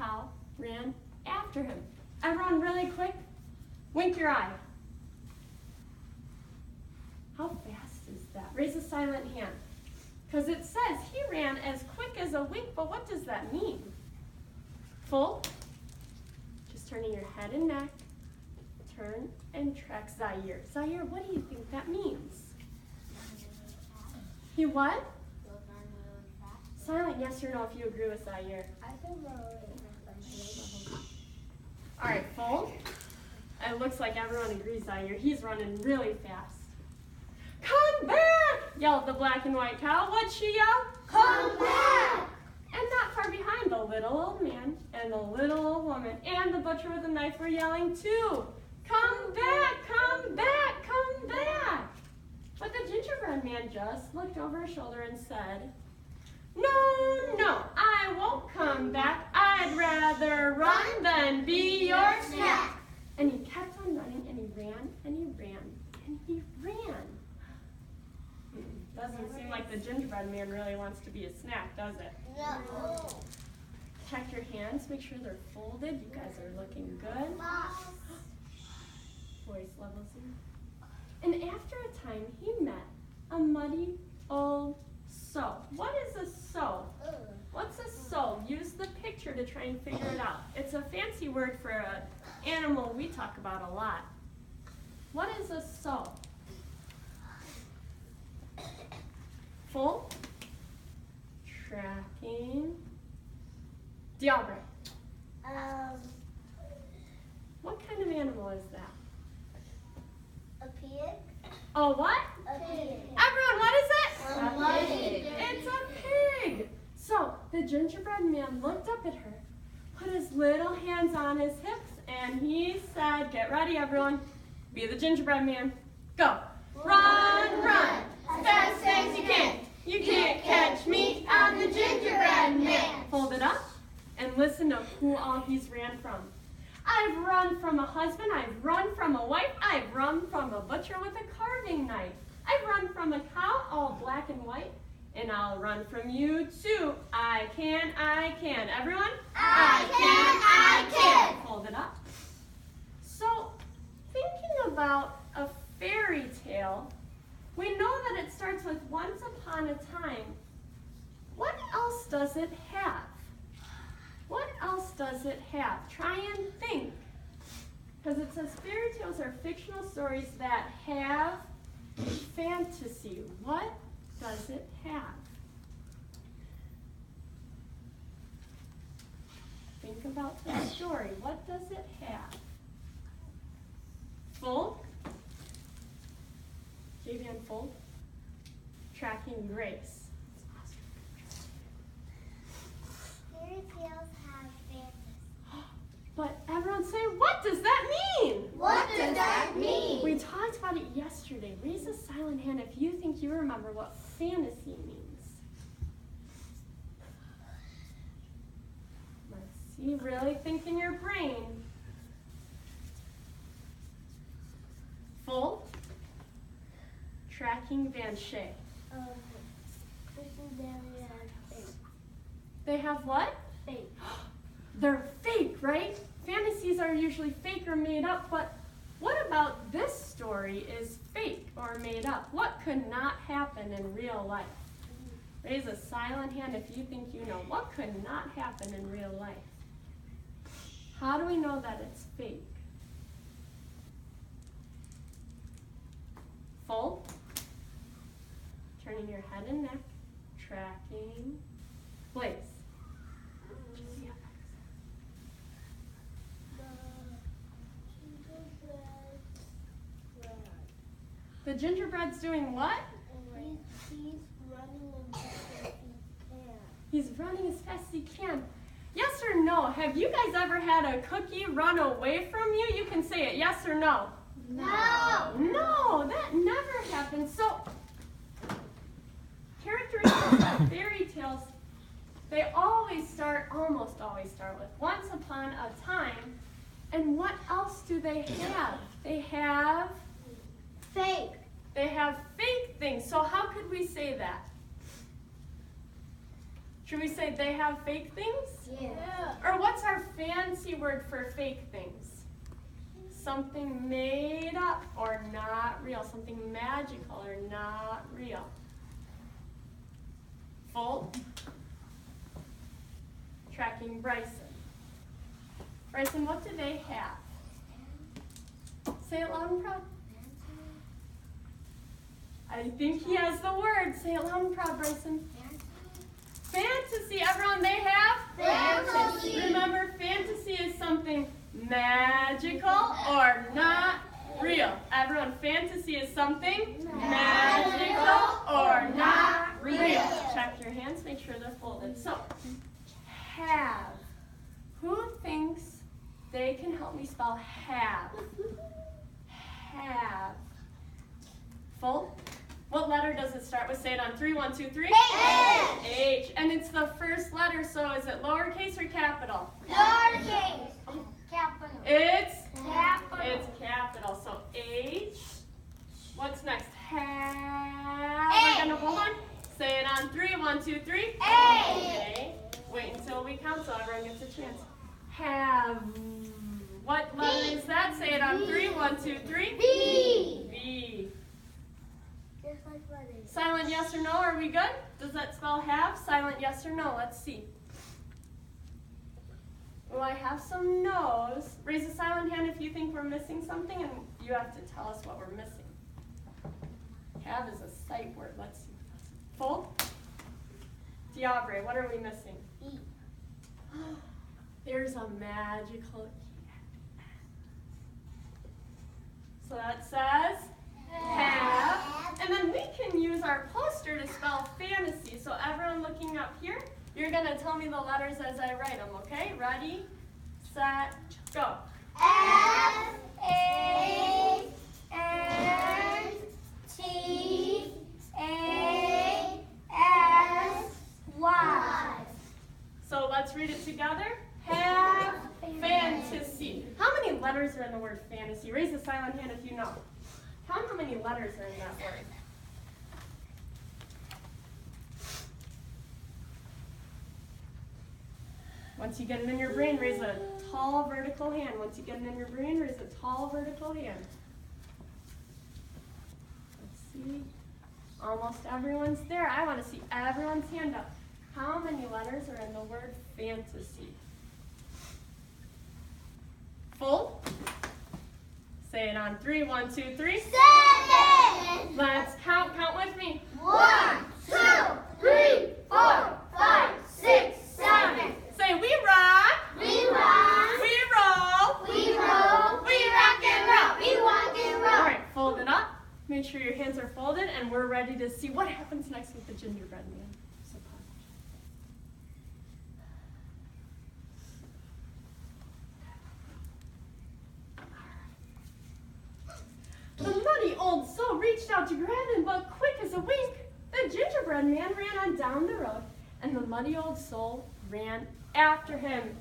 cow ran after him. Everyone really quick, wink your eye. How fast is that? Raise a silent hand. Because it says he ran as quick as a wink, but what does that mean? Full. Just turning your head and neck. Turn and track Zaire. Zaire, what do you think that means? He what? Silent yes or no if you agree with Zaire. I think we're really. All right, full. It looks like everyone agrees Zaire. He's running really fast. Come back! Yelled the black and white cow. What'd she yell? Come back! And not far behind, the little old man and the little old woman and the butcher with a knife were yelling too. Come back, come back, come back. But the gingerbread man just looked over his shoulder and said, no, no, I won't come back. I'd rather run than be your snack. And he kept on running, and he ran, and he ran, and he ran. Doesn't seem like the gingerbread man really wants to be a snack, does it? No. Check your hands, make sure they're folded. You guys are looking good. Voice levels in. And after a time, he met a muddy old sow. What is a sow? What's a sow? Use the picture to try and figure it out. It's a fancy word for an animal we talk about a lot. What is a sow? Full. Tracking. Diabre. What kind of animal is that? A pig? A what? A pig. Everyone, what is it? A pig. It's a pig. So the gingerbread man looked up at her, put his little hands on his hips, and he said, get ready, everyone. Be the gingerbread man. Go. Run, run, as fast as you can. You can't catch me, I'm the gingerbread man. Fold it up and listen to who all he's ran from. I've run from a husband, I've run from a wife, I've run from a butcher with a carving knife. I've run from a cow, all black and white, and I'll run from you too. I can. Everyone? I can. Hold it up. So, thinking about a fairy tale, we know that it starts with once upon a time. What else does it have? What else does it have? Try and think. Because it says fairy tales are fictional stories that have fantasy. What does it have? Think about the story. What does it have? Full. Javian, full. Tracking grace. Fairy tales have fantasy. But everyone say, what does that mean? What does that mean? We talked about it yesterday. Raise a silent hand if you think you remember what fantasy means. Let's see, really think in your brain. Full. Tracking Vanchet. They have what? Fake. They're fake, right? Fantasies are usually fake or made up, but what about this story is fake or made up? What could not happen in real life? Raise a silent hand if you think you know. What could not happen in real life? How do we know that it's fake? Full. Turning your head and neck. Tracking. Blaze. The gingerbread's doing what? He's running as fast as he can. He's running as fast as he can. Yes or no? Have you guys ever had a cookie run away from you? You can say it, yes or no. No. No, that never happens. So, characteristics of fairy tales, they almost always start with once upon a time. And what else do they have? They have Fake. They have fake things. So how could we say that? Should we say they have fake things? Yeah. Or what's our fantasy word for fake things. Something made up or not real. Something magical or not real. Full. Tracking Bryson. Bryson, what do they have? Say it loud and proud. I think he has the word. Say it loud and proud, Bryson. Fantasy. Everyone, they have? Fantasy. Remember, fantasy is something magical or not real. Everyone, fantasy is something magical or not real. Check your hands, make sure they're folded. So, have. Who thinks they can help me spell have? Have. Fold. What letter does it start with? Say it on 3. 1, 2, 3. H. H. And it's the first letter, so is it lowercase or capital? Lowercase. Capital. It's Capital. It's capital. So H. What's next? Have. A. We're gonna hold on. Say it on 3. 1, 2, 3. A. Okay. Wait until we count so everyone gets a chance. Have. What letter is that? Say it on 3. 1, 2, 3. B. B. Just like what is. Silent yes or no. Are we good? Does that spell have? Silent yes or no. Let's see. Well, I have some no's. Raise a silent hand if you think we're missing something, and you have to tell us what we're missing. Have is a sight word. Let's see. Fold. Diabre, what are we missing? E. There's a magical E. So that says have. And then we can use our poster to spell fantasy. So everyone looking up here, you're going to tell me the letters as I write them, okay? Ready, set, go. F. A. N. T. A. S. Y. So let's read it together. Have fantasy. How many letters are in the word fantasy? Raise a silent hand if you know. Count how many letters are in that word. Once you get it in your brain, raise a tall vertical hand. Once you get it in your brain, raise a tall vertical hand. Let's see. Almost everyone's there. I want to see everyone's hand up. How many letters are in the word fantasy? Full. Say it on 3. 1, 2, 3. 7. Let's count. Count with me. 1, 2, 3, 4, 5, 6, 7. Say we rock. We run. We roll. We roll. We rock and roll. We walk and roll. All right, fold it up. Make sure your hands are folded, and we're ready to see what happens next with the gingerbread man. So the muddy old soul reached out to grab him, but quick as a wink, the gingerbread man ran on down the road, and the muddy old soul ran after him.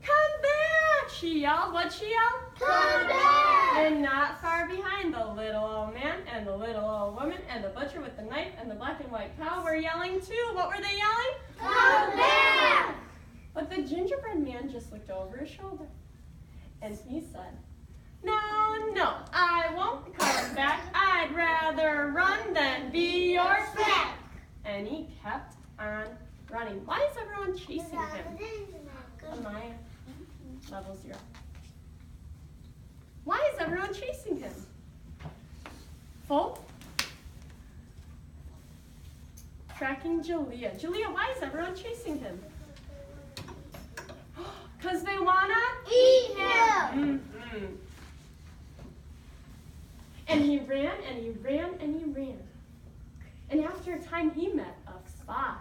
Come back, she yelled. What'd she yell? Come back. And not far behind, the little old man and the little old woman and the butcher with the knife and the black and white cow were yelling too. What were they yelling? Come back. But the gingerbread man just looked over his shoulder, and he said, no, no, I won't come back. I'd rather run than be your snack. And he kept on running. Why is everyone chasing him? Amaya, level 0. Why is everyone chasing him? Full. Tracking Jalea. Jalea, why is everyone chasing him? Because they wanna Eat him. Mm-hmm. And he ran and he ran and he ran. And after a time he met a fox.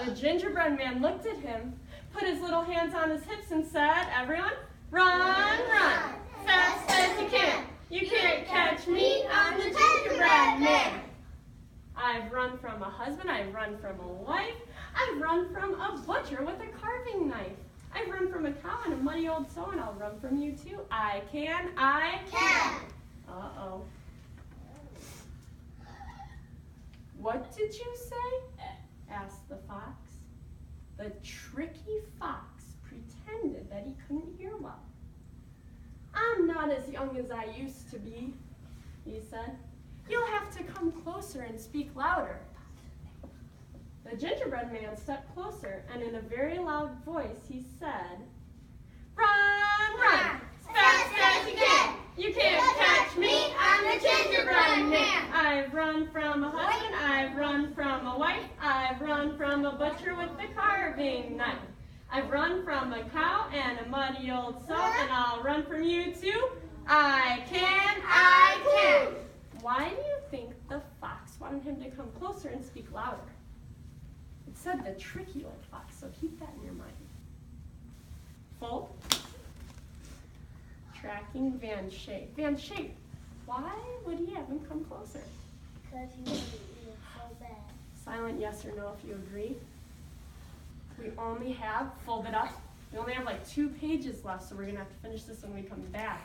The gingerbread man looked at him, put his little hands on his hips and said, everyone, run, run, fast as you can. You can't catch me, I'm the gingerbread man. I've run from a husband, I've run from a wife, I've run from a butcher with a carving knife. I've run from a cow and a muddy old soul, and I'll run from you too. I can. Uh-oh. What did you say? Asked the fox. The tricky fox pretended that he couldn't young as I used to be, he said. You'll have to come closer and speak louder. The gingerbread man stepped closer, and in a very loud voice he said, Run, run, as fast as you can. You can't catch me, I'm the gingerbread man. I've run from a husband, I've run from a wife, I've run from a butcher with the carving knife. I've run from a cow and a muddy old soap, and I'll run from you too. I can. Why do you think the fox wanted him to come closer and speak louder? It said the tricky old fox, so keep that in your mind. Fold. Tracking Van Shape. Van Shape, why would he have him come closer? Because he wanted to eat it so bad. Silent yes or no if you agree. We only have, fold it up, we only have like 2 pages left, so we're going to have to finish this when we come back.